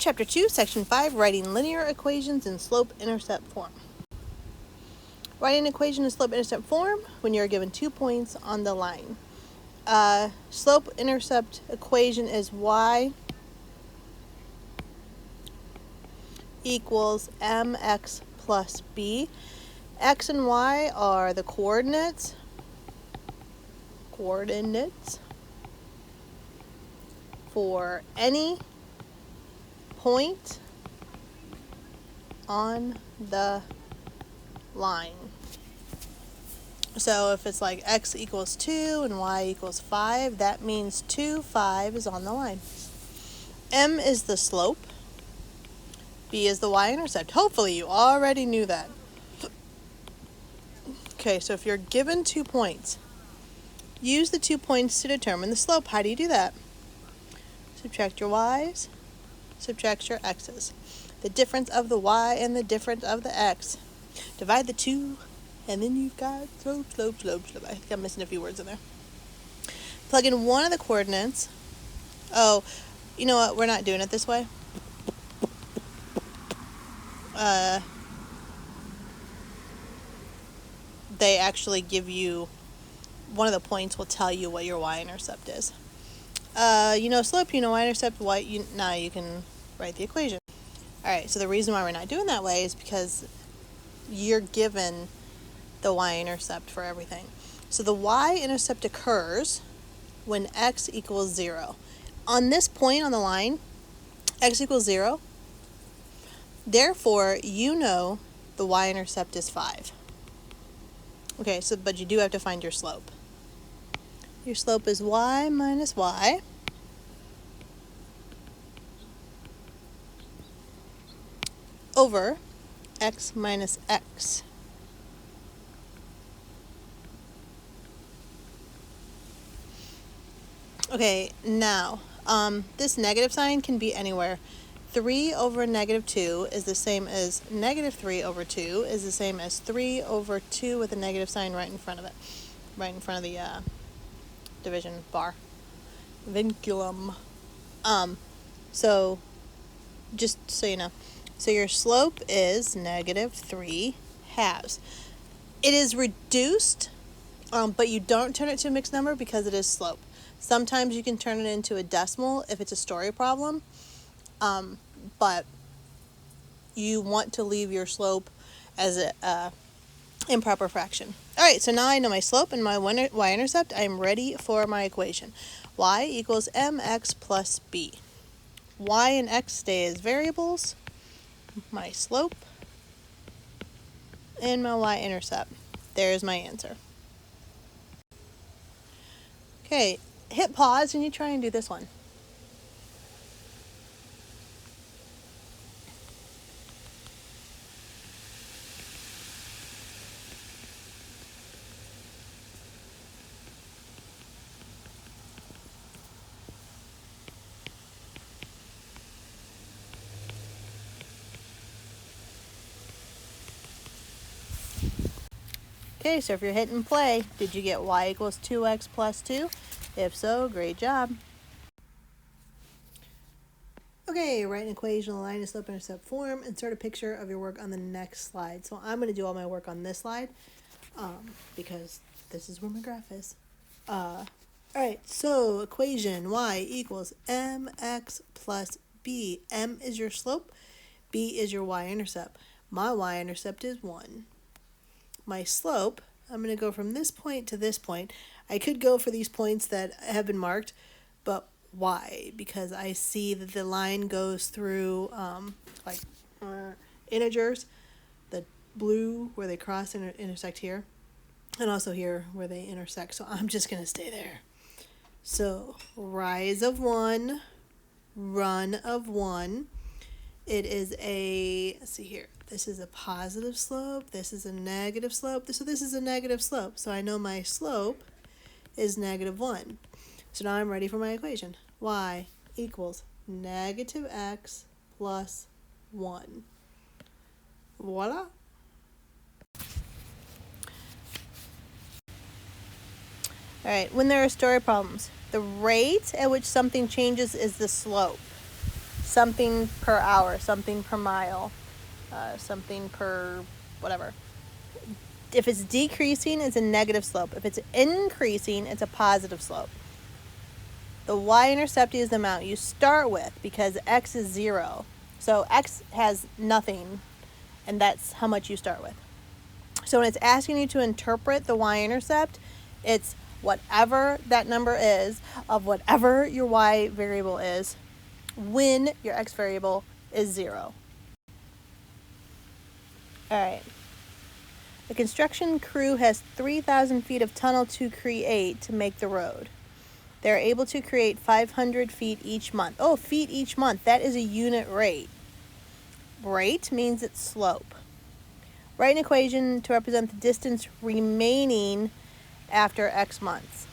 Chapter 2, Section 5, Writing Linear Equations in Slope-Intercept Form. Writing an equation in slope-intercept form when you're given 2 points on the line. Slope-intercept equation is y equals mx plus b. X and y are the coordinates for any point on the line. So if it's like x equals 2 and y equals 5, that means 2, 5 is on the line. M is the slope. B is the y-intercept. Hopefully you already knew that. Okay, so if you're given 2 points, use the 2 points to determine the slope. How do you do that? Subtract your y's, subtract your x's. The difference of the y and the difference of the x. Divide the 2, and then you've got slope. I think I'm missing a few words in there. Plug in one of the coordinates. Oh, you know what? We're not doing it this way. They actually give you, one of the points will tell you what your y-intercept is. You know slope, you know y-intercept, now you can write the equation. Alright, so the reason why we're not doing that way is because you're given the y-intercept for everything. So the y-intercept occurs when x equals 0. On this point on the line, x equals 0. Therefore, you know the y-intercept is 5. Okay, so but you do have to find your slope. Your slope is y minus y over x minus x. Okay, now, this negative sign can be anywhere. 3 over negative 2 is the same as negative 3 over 2 is the same as 3 over 2 with a negative sign right in front of it. Right in front of the division bar. Vinculum. So, just so you know. So your slope is negative 3 halves. It is reduced, but you don't turn it to a mixed number because it is slope. Sometimes you can turn it into a decimal if it's a story problem, but you want to leave your slope as an improper fraction. Alright, so now I know my slope and my y-intercept. I am ready for my equation. Y equals mx plus b. Y and x stay as variables. My slope and my y-intercept. There's my answer. Okay, hit pause and you try and do this one. Okay, so if you're hitting play, did you get y equals 2x plus 2? If so, great job. Okay, write an equation, line and slope intercept form. Insert a picture of your work on the next slide. So I'm going to do all my work on this slide because this is where my graph is. Alright, so equation y equals mx plus b. M is your slope, b is your y-intercept. My y-intercept is 1. My slope, I'm going to go from this point to this point. I could go for these points that have been marked, but why? Because I see that the line goes through integers, the blue where they cross and intersect here, and also here where they intersect. So I'm just going to stay there. So rise of 1, run of 1. It is a, let's see here, this is a positive slope, this is a negative slope, so this is a negative slope. So I know my slope is negative 1. So now I'm ready for my equation. Y equals negative x plus 1. Voila. Alright, when there are story problems, the rate at which something changes is the slope. something per hour, something per mile, something per whatever. If it's decreasing, it's a negative slope. If it's increasing, it's a positive slope. The y-intercept is the amount you start with because x is 0. So x has nothing, and that's how much you start with. So when it's asking you to interpret the y-intercept, it's whatever that number is of whatever your y variable is when your x variable is 0. All right. The construction crew has 3,000 feet of tunnel to create to make the road. They're able to create 500 feet each month. Oh, feet each month. That is a unit rate. Rate means it's slope. Write an equation to represent the distance remaining after X months.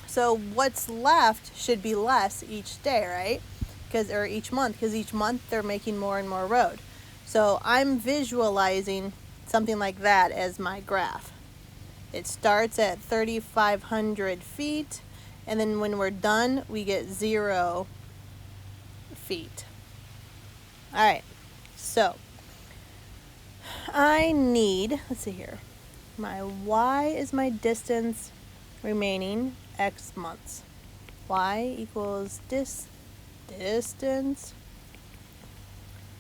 So what's left should be less each day, right? Or each month, because each month they're making more and more road. So I'm visualizing something like that as my graph. It starts at 3,500 feet, and then when we're done, we get 0 feet. All right, so I need, let's see here, my y is my distance remaining x months. Y equals distance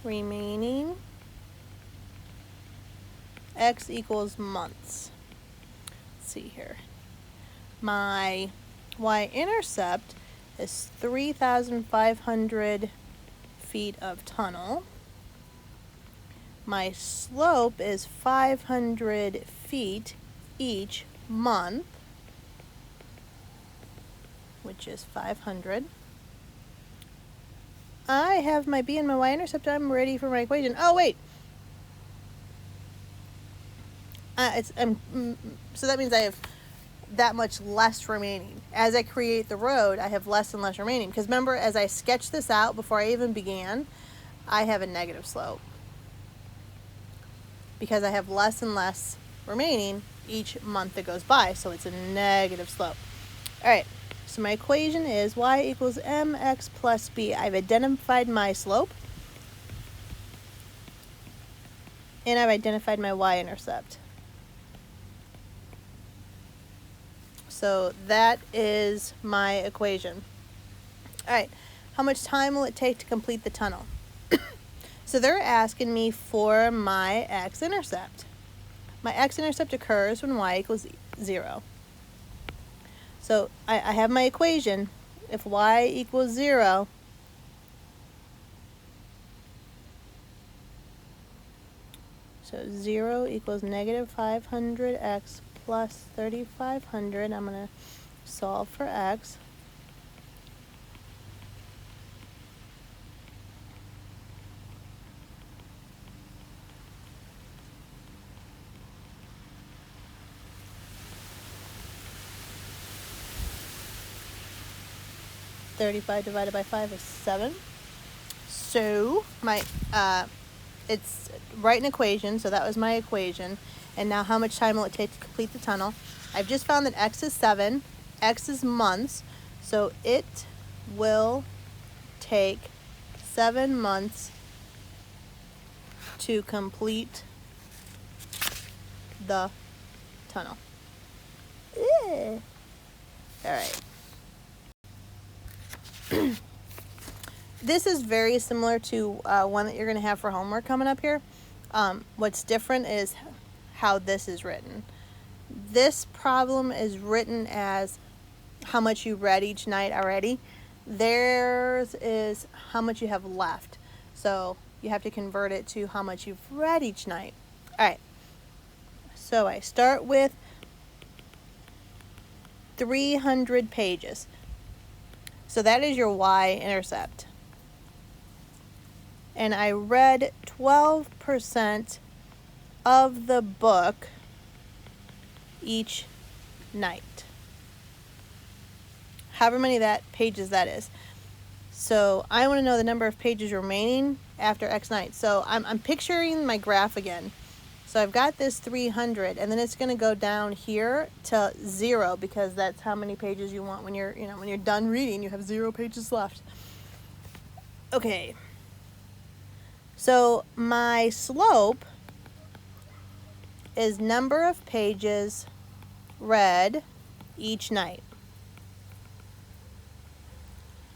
remaining x equals months. Let's see here. My y-intercept is 3,500 feet of tunnel. My slope is 500 feet each month, which is 500. I have my b and my y-intercept. I'm ready for my equation. Oh, wait. So that means I have that much less remaining. As I create the road, I have less and less remaining. Because remember, as I sketched this out before I even began, I have a negative slope. Because I have less and less remaining each month that goes by. So it's a negative slope. All right. So my equation is y equals mx plus b. I've identified my slope. And I've identified my y-intercept. So that is my equation. All right, how much time will it take to complete the tunnel? So they're asking me for my x-intercept. My x-intercept occurs when y equals 0. So I have my equation. If y equals 0, so 0 equals negative 500x plus 3,500. I'm going to solve for x. $35 divided by 5 is 7. So my it's write an equation. So that was my equation. And now how much time will it take to complete the tunnel? I've just found that x is 7, x is months, so it will take 7 months to complete the tunnel. All right. This is very similar to one that you're going to have for homework coming up here. What's different is how this is written. This problem is written as how much you read each night already. Theirs is how much you have left. So you have to convert it to how much you've read each night. All right. So I start with 300 pages. So that is your y-intercept. And I read 12% of the book each night. However many pages that is. So I want to know the number of pages remaining after X nights. So I'm picturing my graph again. So I've got this 300, and then it's going to go down here to 0 because that's how many pages you want when you're done reading. You have 0 pages left. Okay. So my slope is number of pages read each night.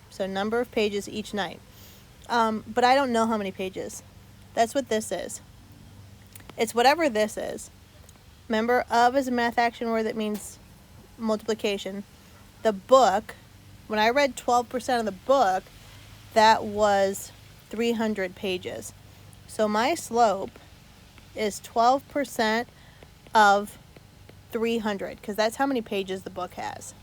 So number of pages each night. But I don't know how many pages. That's what this is. It's whatever this is. Remember, of is a math action word that means multiplication. The book, when I read 12% of the book, that was 300 pages. So my slope is 12% of 300, because that's how many pages the book has.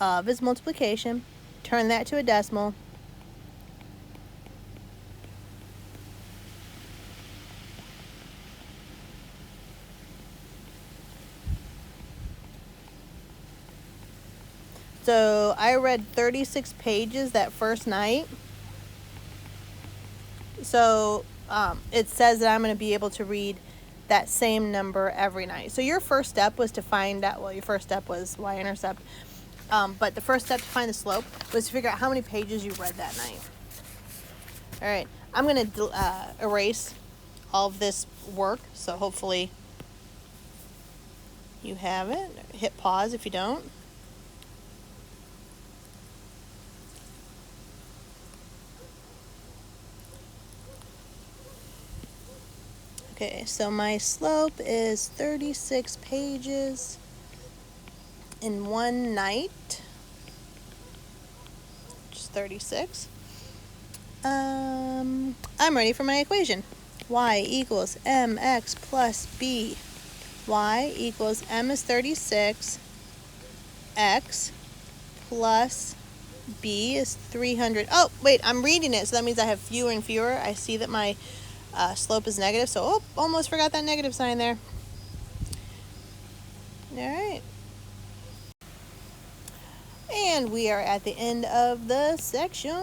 Of is multiplication. Turn that to a decimal. So I read 36 pages that first night. So it says that I'm going to be able to read that same number every night. So your first step was to find out, well, your first step was y-intercept. But the first step to find the slope was to figure out how many pages you read that night. All right, I'm going to erase all of this work. So hopefully you have it. Hit pause if you don't. Okay, so my slope is 36 pages in one night, which is 36. I'm ready for my equation. Y equals mx plus b. Y equals m is 36, x plus b is 300. Oh, wait, I'm reading it, so that means I have fewer and fewer. I see that my slope is negative, so almost forgot that negative sign there. All right. And we are at the end of the section.